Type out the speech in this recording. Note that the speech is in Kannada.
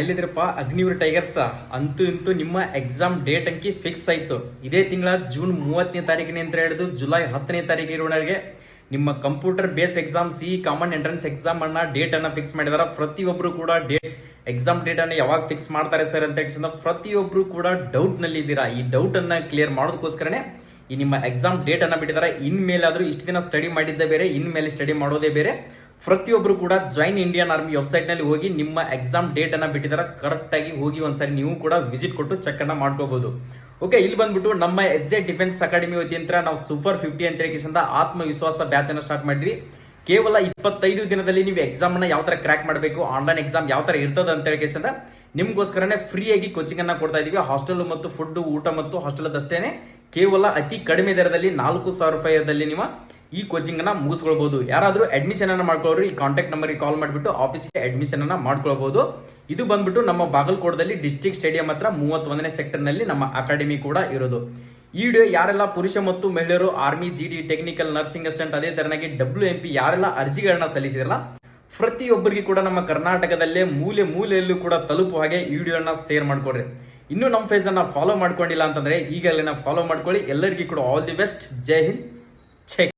ಎಲ್ಲಿದ್ರಪ್ಪ ಅಗ್ನಿವೀರ್ ಟೈಗರ್ಸ್ ಅಂತೂ ಇಂತೂ ನಿಮ್ಮ ಎಕ್ಸಾಮ್ ಡೇಟ್ ಅಂಕಿ ಫಿಕ್ಸ್ ಆಯ್ತು. ಇದೇ ತಿಂಗಳ ಜೂನ್ 30ನೇ ತಾರೀಕಿನ ಅಂತ ಹಿಡಿದು ಜುಲೈ 10ನೇ ತಾರೀಕಿನವರೆಗೆ ನಿಮ್ಮ computer based exam common entrance exam ಅನ್ನ ಡೇಟ್ ಅನ್ನ ಫಿಕ್ಸ್ ಮಾಡಿದಾರ. ಪ್ರತಿಯೊಬ್ರು ಕೂಡ ಎಕ್ಸಾಮ್ ಡೇಟ್ ಅನ್ನು ಯಾವಾಗ ಫಿಕ್ಸ್ ಮಾಡ್ತಾರೆ ಸರ್ ಅಂತ ಹೇಳಿ ಪ್ರತಿಯೊಬ್ರು ಕೂಡ ಡೌಟ್ ನಲ್ಲಿ ಇದ್ದೀರಾ. ಈ ಡೌಟ್ ಅನ್ನ ಕ್ಲಿಯರ್ ಮಾಡೋದಕ್ಕೋಸ್ಕರನೇ ಈ ನಿಮ್ಮ ಎಕ್ಸಾಮ್ ಡೇಟ್ ಅನ್ನ ಬಿಟ್ಟಿದ್ದಾರೆ. ಇನ್ಮೇಲಾದ್ರೂ ಇಷ್ಟು ದಿನ ಸ್ಟಡಿ ಮಾಡಿದ್ದೇ ಬೇರೆ, ಇನ್ಮೇಲೆ ಸ್ಟಡಿ ಮಾಡೋದೇ ಬೇರೆ. ಪ್ರತಿಯೊಬ್ರು ಕೂಡ ಜಾಯಿನ್ ಇಂಡಿಯನ್ ಆರ್ಮಿ ವೆಬ್ಸೈಟ್ ನಲ್ಲಿ ಹೋಗಿ ನಿಮ್ಮ ಎಕ್ಸಾಮ್ ಡೇಟ್ ಅನ್ನ ಬಿಟ್ಟಿದ್ದಾರೆ. ಕರೆಕ್ಟ್ ಆಗಿ ಹೋಗಿ ಒಂದ್ಸರಿ ನೀವು ಕೂಡ ವಿಸಿಟ್ ಕೊಟ್ಟು ಚೆಕ್ ಅನ್ನ ಮಾಡ್ಕೋಬಹುದು. ಓಕೆ, ಇಲ್ಲಿ ಬಂದ್ಬಿಟ್ಟು ನಮ್ಮ ಎಕ್ಸಾಕ್ಟ್ ಡಿಫೆನ್ಸ್ ಅಕಾಡೆಮಿ ವತಿಯಿಂದ ನಾವು ಸೂಪರ್ 50 ಅಂತ ಆತ್ಮವಿಶ್ವಾಸ ಬ್ಯಾಚ್ ಅನ್ನ ಸ್ಟಾರ್ಟ್ ಮಾಡಿದ್ವಿ. ಕೇವಲ 25 ದಿನದಲ್ಲಿ ನೀವು ಎಕ್ಸಾಮ್ ಅನ್ನ ಯಾವ ತರ ಕ್ರ್ಯಾಕ್ ಮಾಡಬೇಕು, ಆನ್ಲೈನ್ ಎಕ್ಸಾಮ್ ಯಾವ ತರ ಇರ್ತದೆ ಅಂತ ಹೇಳಿ ನಿಮ್ಗೋಸ್ಕರನೇ ಫ್ರೀ ಆಗಿ ಕೋಚಿಂಗ್ ಅನ್ನ ಕೊಡ್ತಾ ಇದೀವಿ. ಹಾಸ್ಟೆಲ್ ಮತ್ತು ಫುಡ್, ಊಟ ಮತ್ತು ಹಾಸ್ಟೆಲ್ ಅಷ್ಟೇನೆ ಕೇವಲ ಅತಿ ಕಡಿಮೆ ದರದಲ್ಲಿ 4,000 ರೂಪಾಯಿದಲ್ಲಿ ನೀವು ಈ ಕೋಚಿಂಗ್ ಅನ್ನ ಮುಗಿಸ್ಕೊಳ್ಬಹುದು. ಯಾರಾದ್ರೂ ಅಡ್ಮಿಷನ್ ಅನ್ನ ಮಾಡ್ಕೊಳ್ಳೋರು ಈ ಕಾಂಟ್ಯಾಕ್ಟ್ ನಂಬರ್ ಕಾಲ್ ಮಾಡಿಬಿಟ್ಟು ಆಫೀಸ್ಗೆ ಅಡ್ಮಿಷನ್ ಅನ್ನ ಮಾಡ್ಕೊಳ್ಬಹುದು. ಇದು ಬಂದ್ಬಿಟ್ಟು ನಮ್ಮ ಬಾಗಲಕೋಟದಲ್ಲಿ ಡಿಸ್ಟ್ರಿಕ್ಟ್ ಸ್ಟೇಡಿಯಂ ಹತ್ರ 31ನೇ ಸೆಕ್ಟರ್ ನಲ್ಲಿ ನಮ್ಮ ಅಕಾಡೆಮಿ ಕೂಡ ಇರೋದು. ಈ ವಿಡಿಯೋ ಯಾರೆಲ್ಲ ಪುರುಷ ಮತ್ತು ಮಹಿಳೆಯರು ಆರ್ಮಿ, ಜಿಡಿ, ಟೆಕ್ನಿಕಲ್, ನರ್ಸಿಂಗ್ ಅಸಿಸ್ಟೆಂಟ್, ಅದೇ ತರನಾಗಿ WMP ಯಾರೆಲ್ಲ ಅರ್ಜಿಗಳನ್ನ ಸಲ್ಲಿಸಿರಲ್ಲ ಪ್ರತಿಯೊಬ್ಬರಿಗೆ ಕೂಡ ನಮ್ಮ ಕರ್ನಾಟಕದಲ್ಲೇ ಮೂಲೆ ಮೂಲೆಯಲ್ಲೂ ಕೂಡ ತಲುಪುವ ಹಾಗೆ ಈ ವಿಡಿಯೋನ ಶೇರ್ ಮಾಡ್ಕೊಡ್ರಿ. ಇನ್ನು ನಮ್ಮ ಫೇಸ್ ಅನ್ನ ಫಾಲೋ ಮಾಡ್ಕೊಂಡಿಲ್ಲ ಅಂತಂದ್ರೆ ಈಗಲೇ ಫಾಲೋ ಮಾಡ್ಕೊಳ್ಳಿ. ಎಲ್ಲರಿಗೂ ಕೂಡ all the best. Jai Hind.